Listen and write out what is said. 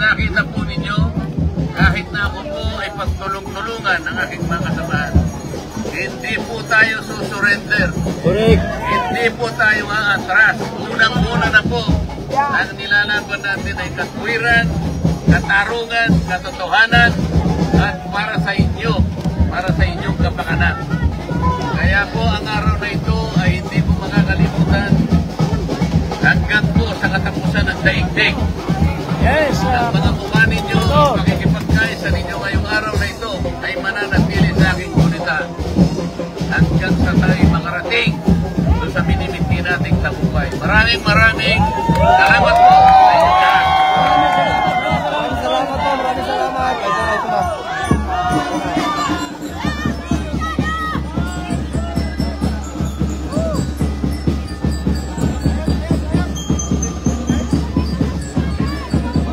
nakita po ninyo, kahit na ako po ay pagtulong-tulungan ng aking mga kasamahan, hindi po tayo susurrender. Correct. Hindi po tayo aatras. Unang-una na po, ang nilalaban natin ay katwiran, katarungan, katotohanan, at para sa inyo, para sa inyong kapakanan. Kaya po ang araw na ito ay hindi po makakalimutan hanggang po sa katapusan ng daigdig. Yes. Ang mga mukha ninyo, makikipagkaisa ninyo ngayong araw na ito ay mananatili sa aking gunita hanggang sa tayo makarating doon sa minimiti nating tagumpay. Maraming salamat po.